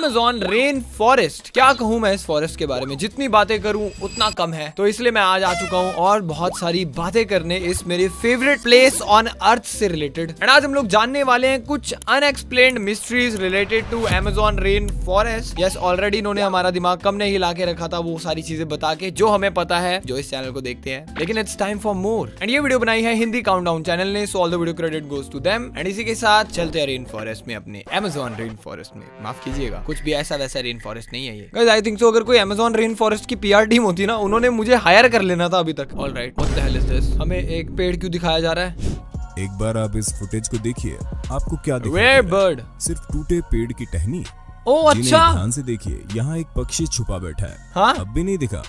Amazon rain forest. क्या कहूँ मैं इस फॉरेस्ट के बारे में, जितनी बातें करूँ उतना कम है। तो इसलिए मैं आज आ चुका हूँ और बहुत सारी बातें करने इस मेरे फेवरेट प्लेस ऑन अर्थ से रिलेटेड। एंड आज हम लोग जानने वाले हैं कुछ unexplained mysteries related to Amazon rain forest. Yes, already इन्होंने हमारा दिमाग कम नहीं हिला के रखा था वो सारी चीजें बता के जो हमें पता है, जो इस चैनल को देखते हैं। लेकिन it's time for more. And ये वीडियो बनाई है हिंदी काउंटडाउन चैनल ने, so all the video credit goes to them. And इसी के साथ चलते हैं रेन फॉरेस्ट में, अपने अमेज़न रेन फॉरेस्ट में। माफ कीजिएगा, कुछ भी ऐसा वैसा रेन फॉरेस्ट नहीं है ये। गाइस आई थिंक सो अगर कोई अमेज़न रेन फॉरेस्ट की पीआर टीम होती ना, उन्होंने मुझे हायर कर लेना था अभी तक। Alright, what the hell is this? हमें एक पेड़ क्यों दिखाया जा रहा है? एक बार आप इस फुटेज को देखिए, आपको क्या दिखेगा? Rare bird. सिर्फ टूटे पेड़ की टहनी। ओह अच्छा, ध्यान से देखिए, यहाँ एक पक्षी छुपा बैठा है। हाँ? अब भी नहीं दिखा?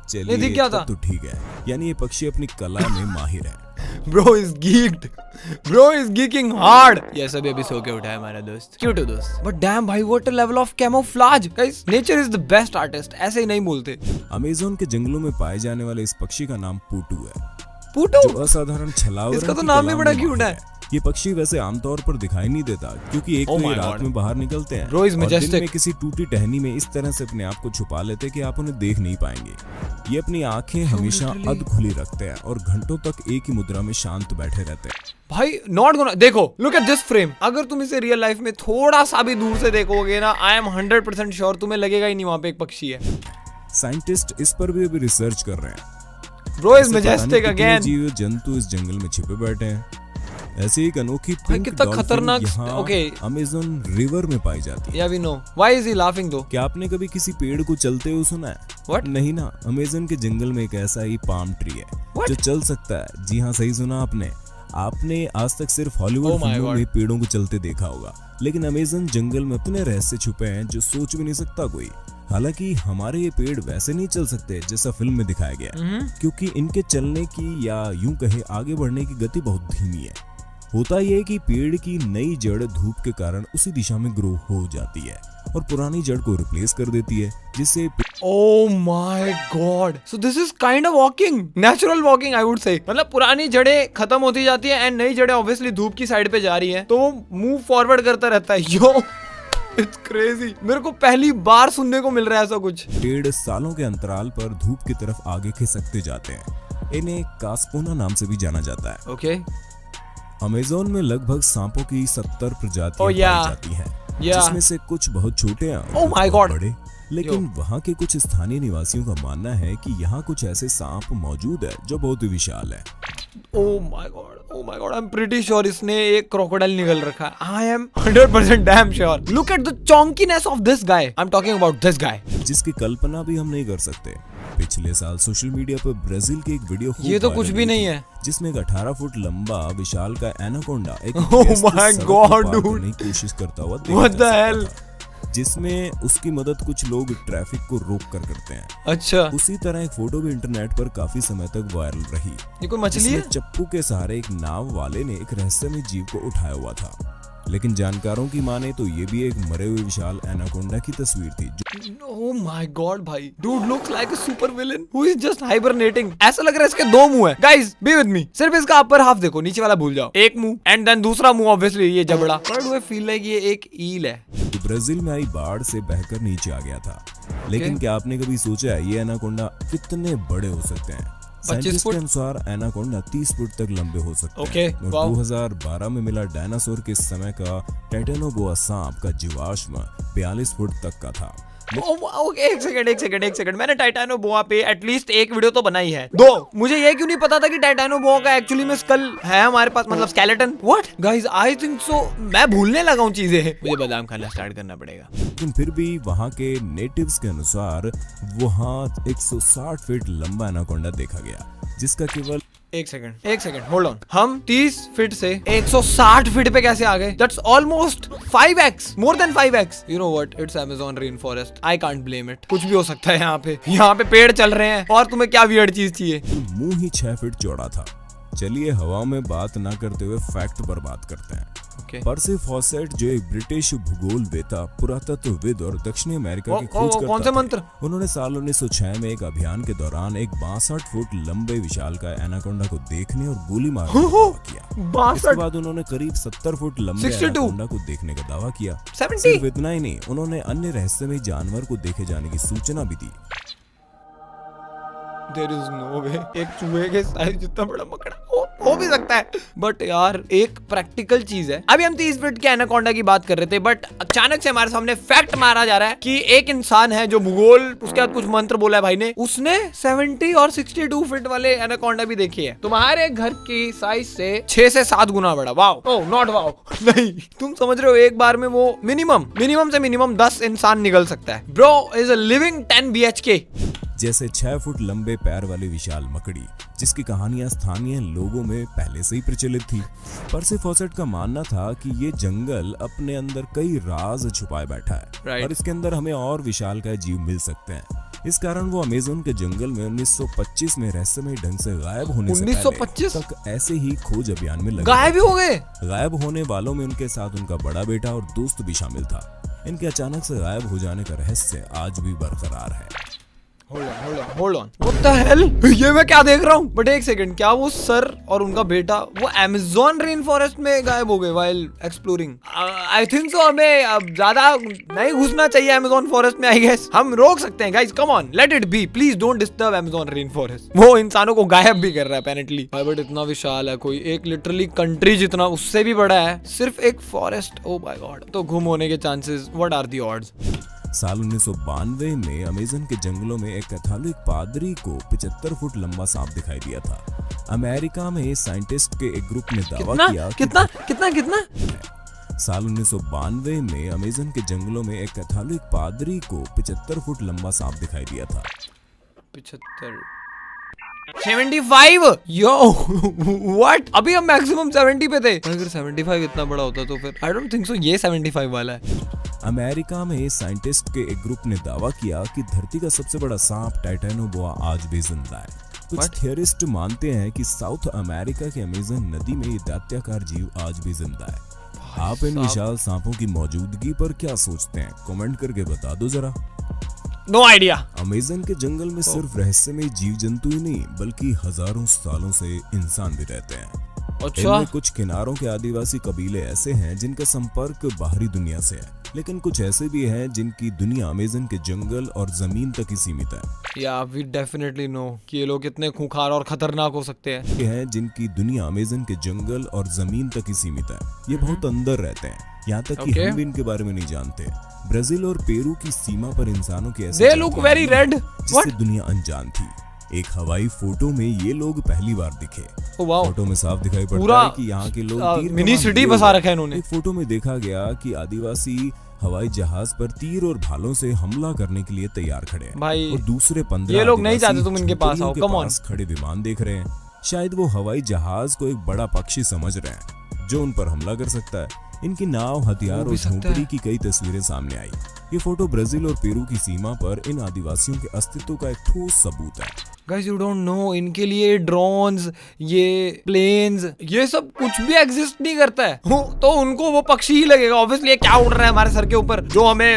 चलिए दिख गया था। तो ठीक है, यानी ये पक्षी अपनी कला में माहिर है। Bro is geeked. Bro is geeking hard. ये सभी अभी सो के उठा है हमारा दोस्त। क्यों दोस्त? But damn भाई, what a level of camouflage. Guys, nature is the best artist. ऐसे ही नहीं बोलते। अमेज़न के जंगलों में पाए जाने वाले इस पक्षी का नाम पूटू है। पूटू? जो असाधारण छलावरण इसका तो की नाम भी कला बड़ा में क्यूट माहिर है। ये पक्षी वैसे आमतौर पर दिखाई नहीं देता, क्योंकि एक Oh तो ये my रात God. में बाहर निकलते हैं Bro is और दिन majestic. में किसी टूटी टहनी में इस तरह से अपने आप को छुपा लेते हैं कि आप उन्हें देख नहीं पाएंगे। ये अपनी आंखें हमेशा अध खुली रखते हैं और घंटों तक एक ही मुद्रा में शांत बैठे रहते हैं। भाई नॉट गोना, देखो लुक एट दिस फ्रेम। अगर तुम इसे रियल लाइफ में थोड़ा सा भी दूर से देखोगे ना, आई एम 100% श्योर तुम्हें लगेगा ही नहीं वहाँ पे एक पक्षी है। साइंटिस्ट इस पर भी अभी रिसर्च कर रहे हैं। Bro is ऐसे पता नहीं majestic कितने again. जीव जंतु इस जंगल में छिपे बैठे हैं। ऐसे एक अनोखी भाई पिंक कितना डॉल्फिन खतरनाक। यहाँ Okay. अमेज़न रिवर में पाई जाती है। Yeah we know. Why is he laughing though? क्या आपने कभी किसी पेड़ को चलते हुए सुना है? What? नहीं ना, अमेज़न के जंगल में एक ऐसा ही पाम ट्री है What? जो चल सकता है। जी हाँ, सही सुना आपने। आपने आज तक सिर्फ हॉलीवुड Oh my फिल्मों God. में पेड़ों को चलते देखा होगा, लेकिन अमेज़न जंगल में इतने रहस्य छुपे हैं जो सोच भी नहीं सकता कोई। हालांकि हमारे ये पेड़ वैसे नहीं चल सकते जैसा फिल्म में दिखाया गया है, क्योंकि इनके चलने की या यूं कहे आगे बढ़ने की गति बहुत धीमी है। होता यह है कि पेड़ की नई जड़ धूप के कारण उसी दिशा में ग्रो हो जाती है और पुरानी जड़ को रिप्लेस कर देती है, जिससे Oh my God. So this is kind of walking, natural walking I would say. मतलब पुरानी जड़ें खत्म होती जाती है एंड नई जड़ें ऑब्वियसली धूप की साइड पे जा रही हैं, तो वो मूव फॉरवर्ड करता रहता है। यो इट्स क्रेजी। मेरे को पहली बार सुनने को मिल रहा है ऐसा कुछ। पेड़ सालों के अंतराल पर धूप की तरफ आगे खिसकते जाते हैं। इन्हें कास्पोना नाम से भी जाना जाता है। ओके। अमेज़न में लगभग सांपों की 70 प्रजातियां Oh, yeah. पाई जाती हैं, Yeah. जिसमें से कुछ बहुत छोटे हैं और Oh कुछ my बहुत God. बड़े। लेकिन वहाँ के कुछ स्थानीय निवासियों का मानना है कि यहाँ कुछ ऐसे सांप मौजूद है जो बहुत ही विशाल है। Oh my God. Oh my God. I'm pretty sure इसने एक क्रोकोडाइल निगल रखा है। I am 100% damn sure. Look at the chonkiness of this guy. I'm talking about this guy. जिसकी कल्पना भी हम नहीं कर सकते। पिछले साल सोशल मीडिया पर ब्राजील की एक वीडियो खूब ये तो वायरल कुछ भी हुई नहीं थी, है। जिसमें एक 18 फुट लंबा विशाल का एनाकोंडा एक Oh गेस्ट को my सड़क को God, पार dude. करने की कोशिश करता हुआ देखा What जा the सकता hell? था, जिसमें उसकी मदद कुछ लोग ट्रैफिक को रोक कर करते हैं। अच्छा, उसी तरह एक फोटो भी इंटरनेट पर काफी समय तक वायरल रही, ये कोई मछली जिसमें है? चप्पू के सहारे एक नाव वाले ने एक रहस्यमय जीव को उठाया हुआ था। लेकिन जानकारों की माने तो ये भी एक मरे हुए विशाल एनाकोंडा की तस्वीर थी जो Oh my God भाई, dude looks like a super villain who is just hibernating. ऐसा लग रहा है इसके दो मुंह है। Guys, be with me. सिर्फ इसका अपर हाफ देखो, नीचे वाला भूल जाओ। एक मुंह एंड देन दूसरा मुंह ऑब्वियसली ये जबड़ा। But do I feel like ये एक ईल है? तो ब्राजील में आई बाढ़ से बहकर नीचे आ गया था। लेकिन क्या आपने कभी सोचा है ये एनाकोंडा कितने बड़े हो सकते हैं? 25 साइंटिस्ट फुट? के अनुसार एनाकोंडा 30 फुट तक लंबे हो सकते Okay, हैं। और wow. 2012 में मिला डायनासोर के समय का टाइटेनोबोआ सांप का जीवाश्म 42 फुट तक का था। एक सेकंड। मैंने टाइटैनोबोआ पे एटलीस्ट एक वीडियो तो बनाई है। दो, मुझे ये क्यों नहीं पता था कि टाइटैनोबोआ का एक्चुअली में स्कल है हमारे पास, मतलब skeleton. What guys, I think so मैं भूलने लगा हूँ चीजें। मुझे बादाम खाना स्टार्ट करना पड़ेगा। लेकिन फिर भी वहाँ के नेटिव्स के अनुसार वहाँ 160 फीट लंबा एनाकोंडा देखा गया, जिसका केवल एक सेकंड होल्ड ऑन। हम 30 फीट से 160 फीट पे कैसे आ गए? That's almost 5x, more than 5x। You know what, it's Amazon rain forest, I can't blame it. कुछ भी हो सकता है यहाँ पे पेड़ चल रहे हैं और तुम्हें क्या वियर्ड चीज चाहिए? मुंह ही 6 फीट चौड़ा था, चलिए हवा में बात ना करते हुए फैक्ट पर बात करते हैं। Okay. पर्सी फॉसेट जो एक ब्रिटिश भूगोलवेता, पुरातत्वविद और दक्षिणी अमेरिका के कौन से खोजकर्ता मंत्र? थे। उन्होंने साल 1906 में एक अभियान के दौरान एक 62 फुट लंबे विशालकाय एनाकोंडा को देखने और गोली मारने का दावा किया। इसके बाद उन्होंने करीब 70 फुट लंबे एनाकोंडा को देखने का दावा किया। 70? सिर्फ इतना ही नहीं, उन्होंने अन्य रहस्यमयी जानवर को देखे जाने की सूचना भी दी। There is no way एक चूहे के साइज जितना बड़ा मकड़ा हो भी सकता है, बट यार एक प्रैक्टिकल चीज है। अभी हम 30 फीट के एनाकोंडा की बात कर रहे थे, बट अचानक से हमारे सामने फैक्ट मारा जा रहा है कि एक इंसान है जो भूगोल, उसके बाद कुछ मंत्र बोला है भाई ने, उसने 70 और 62 फीट वाले एनाकोंडा भी देखे हैं। तुम्हारे घर की साइज से 6 से 7 गुना बड़ा। वाओ, ओह नॉट वाओ, नहीं, तुम समझ रहे हो, एक बार में वो मिनिमम से मिनिमम 10 इंसान निकल सकता है। Bro is a living 10 BHK। जैसे 6 फुट लंबे पैर वाली विशाल मकड़ी, जिसकी कहानियां स्थानीय लोगों में पहले से ही प्रचलित थी। पर्सी फॉसेट का मानना था कि ये जंगल अपने अंदर कई राज छुपाए बैठा है और इसके अंदर हमें और विशालकाय जीव मिल सकते हैं। इस कारण वो अमेज़न के जंगल में 1925 में रहस्यमय ढंग से गायब होने से 1925 तक ऐसे ही खोज अभियान में लगे। गायब ही हो गए। गायब होने वालों में उनके साथ उनका बड़ा बेटा और दोस्त भी शामिल था। इनके अचानक से गायब हो जाने का रहस्य आज भी बरकरार है। Hold on. What the hell? ये मैं क्या देख रहा हूँ? बट एक सेकंड, क्या वो सर और उनका बेटा वो अमेज़न रेन फॉरेस्ट में गायब हो गए while exploring? I think so. हमें अब ज्यादा नहीं घुसना चाहिए अमेज़न फॉरेस्ट में, I guess. हम रोक सकते हैं guys. Come on, let it be. Please don't disturb Amazon rain forest. वो इंसानों को गायब भी कर रहा है apparently. बट इतना विशाल है, कोई एक लिटरली कंट्री जितना, उससे भी बड़ा है, सिर्फ एक फॉरेस्ट। Oh my God. तो गुम होने के chances, what are the odds? साल 1992 में अमेज़न के जंगलों में एक कैथोलिक पादरी को 75 फुट लंबा सांप दिखाई दिया था। अमेरिका में साइंटिस्ट के एक ग्रुप ने दावा किया कितना साल 1992 में अमेज़न के जंगलों में एक कैथोलिक पादरी को 75 फुट लंबा सांप दिखाई दिया था। 75 यो व्हाट? अभी हम मैक्सिमम 70 पे थे। अगर 75 इतना बड़ा होता तो फिर आई डोंट थिंक सो ये 75 वाला है। अमेरिका में साइंटिस्ट के एक ग्रुप ने दावा किया कि धरती का सबसे बड़ा सांप टाइटैनोबोआ आज भी जिंदा है। कुछ थियरिस्ट मानते हैं कि साउथ अमेरिका के अमेज़न नदी में ये दैत्याकार जीव आज भी जिंदा है। आप इन विशाल सांपों की मौजूदगी पर क्या सोचते हैं? कमेंट करके बता दो जरा। No idea. अमेज़न के जंगल में सिर्फ रहस्यमय जीव जंतु ही नहीं, बल्कि हजारों सालों से इंसान भी रहते हैं। इनमें कुछ किनारों के आदिवासी कबीले ऐसे हैं जिनका संपर्क बाहरी दुनिया से है, लेकिन कुछ ऐसे भी हैं जिनकी दुनिया अमेज़न के जंगल और जमीन तक ही सीमित है। या वी डेफिनेटली नो कि ये लोग कितने खूंखार और खतरनाक हो सकते हैं। ये हैं जिनकी दुनिया अमेज़न के जंगल और जमीन तक ही सीमित है। ये बहुत अंदर रहते हैं, यहाँ तक कि हम भी इनके बारे में नहीं जानते। ब्राजील और पेरू की सीमा पर इंसानों के ऐसे जिससे दुनिया अनजान थी। एक हवाई फोटो में ये लोग पहली बार दिखे। फोटो में साफ दिखाई पड़ता है कि यहाँ के लोग मिनी सिटी बसा रखा है इन्होंने। एक फोटो में देखा गया कि आदिवासी हवाई जहाज पर तीर और भालों से हमला करने के लिए तैयार खड़े हैं भाई, और दूसरे 15 ये लोग नहीं चाहते तुम इनके पास आओ। कम ऑन, खड़े विमान देख रहे हैं। शायद वो हवाई जहाज को एक बड़ा पक्षी समझ रहे हैं जो उन पर हमला कर सकता है। इनकी नाव, हथियार और झोंपड़ी की कई तस्वीरें सामने आई। ये फोटो ब्राजील और पेरू की सीमा पर इन आदिवासियों के अस्तित्व का एक ठोस सबूत है। गाइस यू डोंट नो, इनके लिए ड्रोन्स, ये प्लेन्स, ये सब कुछ भी एग्जिस्ट नहीं करता है। तो उनको वो पक्षी ही लगेगा। ऑब्वियसली क्या उड़ रहा है हमारे सर के ऊपर जो हमें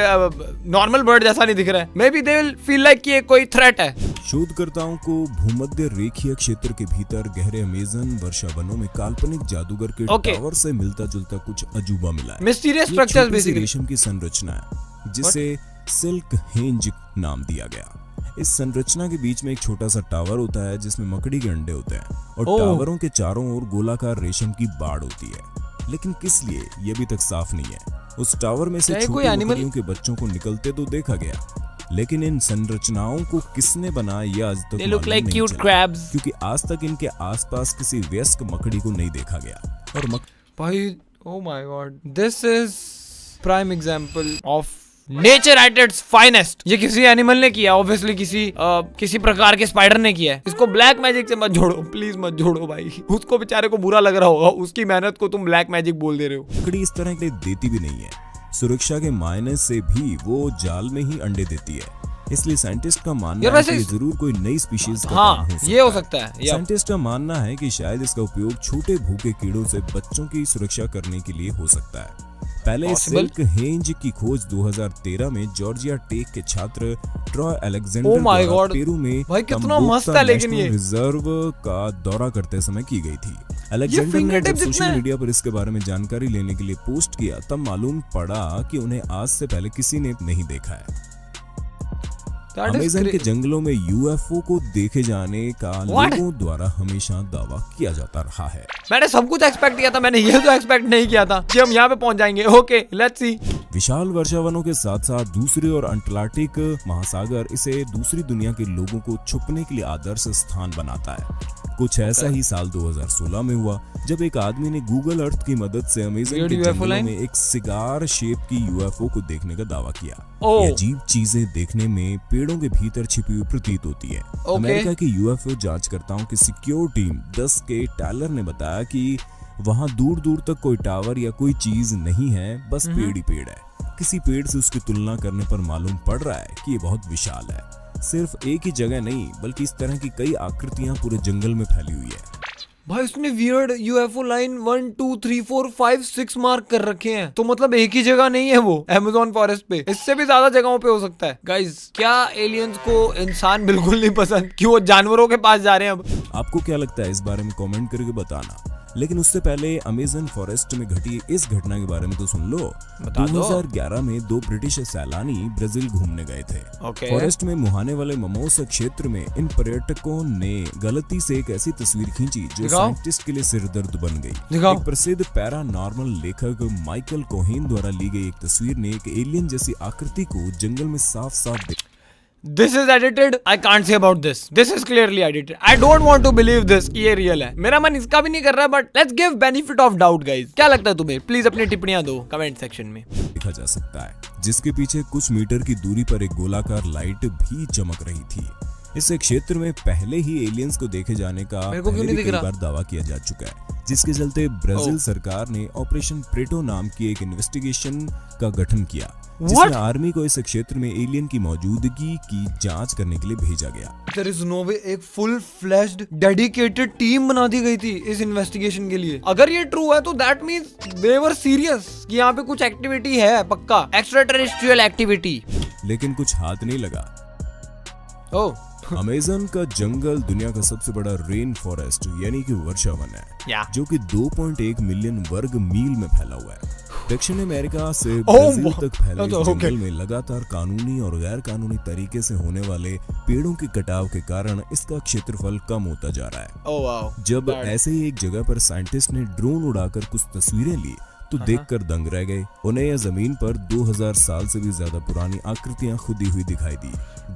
नॉर्मल बर्ड जैसा नहीं दिख रहा है। May be they will feel like कि ये कोई थ्रेट है। शोधकर्ताओं को भूमध्य रेखीय क्षेत्र के भीतर गहरे अमेज़न वर्षा वनों में काल्पनिक जादूगर के टावर से मिलता जुलता कुछ अजूबा मिला है। Mysterious structures basically. रेशम की संरचना है जिसे सिल्क हेंज नाम दिया गया। इस संरचना के बीच में एक छोटा सा टावर होता है जिसमें मकड़ी के अंडे होते हैं और टावरों के चारों ओर गोलाकार रेशम की बाड़ होती है। लेकिन किस लिए ये अभी तक साफ नहीं है। उस टावर में से छोटी मकड़ियों के बच्चों को निकलते तो देखा गया, लेकिन इन संरचनाओं को किसने बनाया यह आज तक मालूम नहीं चला, क्योंकि आज तक इनके आसपास किसी वयस्क मकड़ी को नहीं देखा गया। और भाई oh my God, this is prime example of nature at its finest. ये किसी एनिमल ने किया, ऑब्वियसली किसी प्रकार के स्पाइडर ने किया है। इसको ब्लैक मैजिक से मत जोड़ो, प्लीज मत जोड़ो भाई। उसको बेचारे को बुरा लग रहा होगा, उसकी मेहनत को तुम ब्लैक मैजिक बोल दे रहे हो। मकड़ी इस तरह के देती भी नहीं है। सुरक्षा के मायने से भी वो जाल में ही अंडे देती है। इसलिए साइंटिस्ट का मानना यार है वैसे कि ये जरूर कोई नई स्पीशीज का हाँ काम ये हो सकता है। साइंटिस्ट का मानना है कि शायद इसका उपयोग छोटे भूखे कीड़ों से बच्चों की सुरक्षा करने के लिए हो सकता है। पहले Possible? सिल्क हेंज की खोज 2013 में जॉर्जिया टेक के छात्र ट्रॉय Oh अलेक्जेंडर my द्वारा God! पेरू में भाई कितना तम्बोक्ता मस्त है लेकिन नेशनल ये। रिजर्व का दौरा करते समय की गई थी। अलेक्जेंडर ने fingertip जब जितना सोशल है। मीडिया पर इसके बारे में जानकारी लेने के लिए पोस्ट किया तब मालूम पड़ा कि उन्हें आज से पहले किसी ने नहीं देखा है। That is अमेज़न के cra- जंगलों में यूएफओ को देखे जाने का What? लोगों द्वारा हमेशा दावा किया जाता रहा है। मैंने सब कुछ एक्सपेक्ट किया था, मैंने ये तो एक्सपेक्ट नहीं किया था कि हम यहाँ पे पहुंच जाएंगे। Okay let's see. विशाल वर्षावनों के साथ साथ दूसरे और अंटार्कटिक महासागर इसे दूसरी दुनिया के लोगों को छुपने के लिए आदर्श स्थान बनाता है। कुछ ऐसा ही साल 2016 में हुआ जब एक आदमी ने गूगल अर्थ की मदद से अमेज़न Weird के UFO जंगलों line? में एक सिगार शेप की यूएफओ को देखने का दावा किया। ओह। ये अजीब चीजें देखने में पेड़ों के भीतर छिपी हुई प्रतीत होती है। अमेरिका की यूएफओ जांचकर्ताओं की सिक्योर टीम 10 के टायलर ने बताया कि वहां दूर दूर तक कोई टावर या कोई चीज नहीं है, बस पेड़ ही पेड़ है। किसी पेड़ से उसकी तुलना करने पर मालूम पड़ रहा है कि ये बहुत विशाल है। सिर्फ एक ही जगह नहीं बल्कि इस तरह की कई आकृतियां पूरे जंगल में फैली हुई है। भाई उसने वियर्ड यूएफओ लाइन 1 2 3 4 5 6 मार्क कर रखे हैं, तो मतलब एक ही जगह नहीं है वो अमेज़न फॉरेस्ट पे, इससे भी ज्यादा जगहों पे हो सकता है। गाइस क्या एलियंस को इंसान बिल्कुल नहीं पसंद, क्यों वो जानवरों के पास जा रहे हैं अब? आपको क्या लगता है इस बारे में कमेंट करके बताना। लेकिन उससे पहले अमेज़न फॉरेस्ट में घटी इस घटना के बारे में तो सुन लो। बता दो। 2011 में 2 ब्रिटिश सैलानी ब्राजील घूमने गए थे। ओके। फॉरेस्ट में मुहाने वाले ममोसा क्षेत्र में इन पर्यटकों ने गलती से एक ऐसी तस्वीर खींची जो दिखाओ। साइंटिस्ट के लिए सिरदर्द बन गई। दिखाओ। एक प्रसिद्ध पैरानॉर्मल लेखक माइकल कोहेन द्वारा ली गई एक तस्वीर ने एक एलियन जैसी आकृति को जंगल में साफ साफ This is edited. I can't say about this. This is clearly edited. I don't want to believe this कि ये रियल है। मेरा मन इसका भी नहीं कर रहा, but let's give benefit of doubt, guys. क्या लगता है तुम्हें? प्लीज अपनी टिप्पणियां दो कमेंट सेक्शन में। देखा जा सकता है, जिसके पीछे कुछ मीटर की दूरी पर एक गोलाकार लाइट भी चमक रही थी। इस क्षेत्र में पहले ही एलियंस को देखे जाने का मेरे को क्यों पहले नहीं भी दिख कई रहा? बार दावा किया जा चुका है, जिसके चलते ब्राजील सरकार ने ऑपरेशन प्रेटो नाम की एक इन्वेस्टिगेशन का गठन किया, जिसमें आर्मी को इस क्षेत्र में एलियन की मौजूदगी की जांच करने के लिए भेजा गया। There is no way एक फुल फ्लैश्ड डेडिकेटेड टीम बना दी गई थी इस इन्वेस्टिगेशन के लिए। अगर ये ट्रू है तो that means they were serious कि यहाँ पे कुछ एक्टिविटी है, पक्का एक्स्ट्रा टेरेस्ट्रियल एक्टिविटी। लेकिन कुछ हाथ नहीं लगा। ओह अमेज़न का जंगल दुनिया का सबसे बड़ा रेन फॉरेस्ट यानी कि वर्षावन है, जो कि 2.1 मिलियन वर्ग मील में फैला हुआ है। दक्षिण अमेरिका से ब्राजील तक फैले इस जंगल में लगातार कानूनी और गैर कानूनी तरीके से होने वाले पेड़ों के कटाव के कारण इसका क्षेत्रफल कम होता जा रहा है। Oh wow. जब ऐसे ही एक जगह पर साइंटिस्ट ने ड्रोन उड़ाकर कुछ तस्वीरें ली तो देखकर दंग रह गए। उन्हें यह जमीन पर 2000 साल से भी ज्यादा पुरानी आकृतियां खुदी हुई दिखाई दी।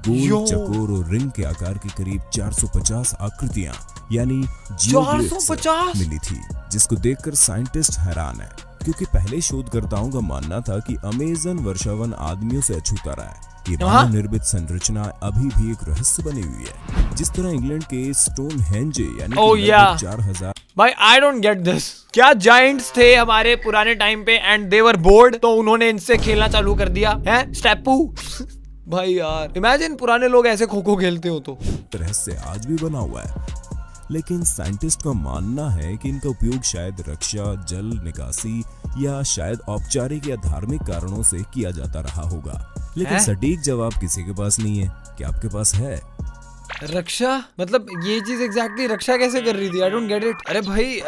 गोल, चकोर और रिंग के आकार की करीब 450 आकृतियां यानी जियोग्लिफ्स 450 मिली थी, जिसको देखकर साइंटिस्ट हैरान है, क्योंकि पहले शोधकर्ताओं का मानना था कि अमेज़न वर्षावन आदमियों से अछूता रहा है। ये मानव निर्मित संरचना अभी भी एक रहस्य बनी हुई है, जिस तरह इंग्लैंड के स्टोनहेंज यानी कि 4000। भाई आई डोंट गेट दिस। क्या जायंट्स थे हमारे पुराने टाइम पे एंड दे वर बोर्ड, तो उन्होंने इनसे खेलना चालू कर दिया है स्टेपू। भाई यार इमेजिन पुराने लोग ऐसे खो खो खेलते हो तो। रहस्य आज भी बना हुआ है, लेकिन साइंटिस्ट का मानना है कि इनका उपयोग शायद रक्षा, जल निकासी या शायद औपचारिक या धार्मिक कारणों से किया जाता रहा होगा। लेकिन सटीक जवाब किसी के पास नहीं है। क्या आपके पास है? रक्षा मतलब ये चीज एग्जैक्टली रक्षा कैसे कर रही थी? I don't get it. अरे भाई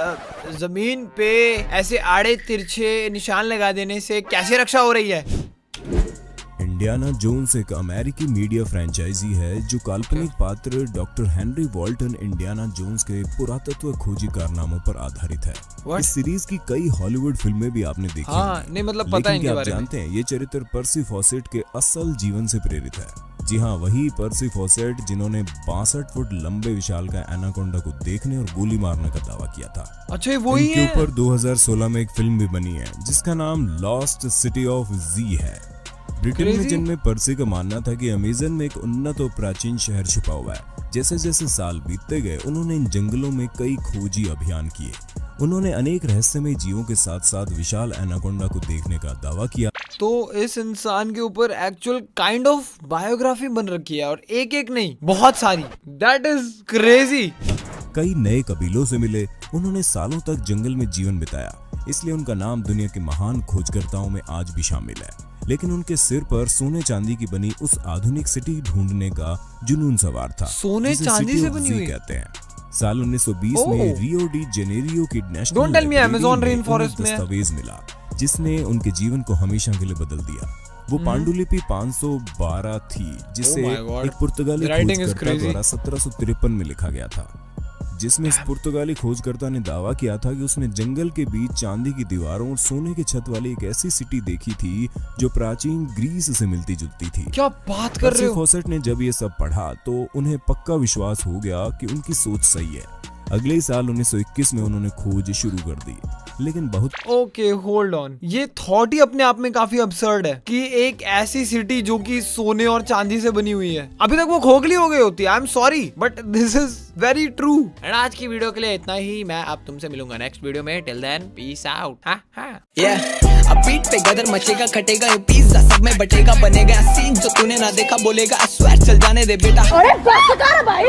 जमीन पे ऐसे आड़े तिरछे निशान लगा देने से कैसे रक्षा हो रही है? इंडियाना जोन्स एक अमेरिकी मीडिया फ्रेंचाइजी है जो काल्पनिक पात्र doctor Henry Walton Indiana Jones के पुरातत्व खोजी कारनामों पर आधारित है। इस सीरीज की कई हॉलीवुड फिल्में भी आपने देखी होंगी। नहीं मतलब पता है इनके बारे में। जानते हैं ये चरित्र पर्सी फॉसेट के असल जीवन से प्रेरित है। जी हाँ, वही पर्सी फॉसेट जिन्होंने 62 फुट लंबे विशालकाय एनाकोंडा को देखने और गोली मारने का दावा किया था। अच्छा वही है। इनके ऊपर 2016 में एक फिल्म भी बनी है जिसका नाम लॉस्ट सिटी ऑफ जी है। ब्रिटेन में जन्मे पर्सी का मानना था कि अमेज़न में एक उन्नत और प्राचीन शहर छुपा हुआ है। जैसे जैसे साल बीतते गए उन्होंने इन जंगलों में कई खोजी अभियान किए। उन्होंने अनेक रहस्यमय जीवों के साथ साथ विशाल एनाकोंडा को देखने का दावा किया। तो इस इंसान के ऊपर एक्चुअल काइंड ऑफ बायोग्राफी बन रखी है, और एक एक नहीं, बहुत सारी। That is crazy. कई नए कबीलों से मिले, उन्होंने सालों तक जंगल में जीवन बिताया, इसलिए उनका नाम दुनिया के महान खोजकर्ताओं में आज भी शामिल है। लेकिन उनके सिर पर सोने चांदी की बनी उस आधुनिक सिटी ढूंढने का जुनून सवार था। सोने जिसे चांदी City से of बनी Z हुई? कहते हैं। साल 1920 में रियो डी जेनेरियो की national Don't tell me library Amazon में rainforest उन्हें में है। दस्तावेज मिला जिसने उनके जीवन को हमेशा के लिए बदल दिया। वो पांडुलिपि 512 थी, जिसे Oh my God. एक पुर्तगाली The writing is खोजकर्ता crazy. द्वारा 1753 में लिखा गया था, जिसमें इस पुर्तगाली खोजकर्ता ने दावा किया था कि उसने जंगल के बीच चांदी की दीवारों और सोने की छत वाली एक ऐसी सिटी देखी थी जो प्राचीन ग्रीस से मिलती जुलती थी। क्या बात कर रहे पर्सी हो? फॉसेट ने जब ये सब पढ़ा तो उन्हें पक्का विश्वास हो गया कि उनकी सोच सही है। अगले ही साल 1921 में उन्होंने खोज शुरू कर दी, लेकिन बहुत ओके होल्ड ऑन, ये थॉट ही अपने आप में काफी अब्सर्ड है कि एक ऐसी सिटी जो कि सोने और चांदी से बनी हुई है, अभी तक वो खोखली हो गई होती है। I am sorry but this is very true. And आज की वीडियो के लिए इतना ही। मैं अब तुमसे मिलूंगा नेक्स्ट वीडियो में। Till then peace out. अब बीट पे गदर मचेगा, खटेगा ये पिज्जा, सब में बटेगा, बनेगा सीन जो तूने ना देखा बोलेगा। I swear चल जाने दे बेटा। अरे बस कर भाई।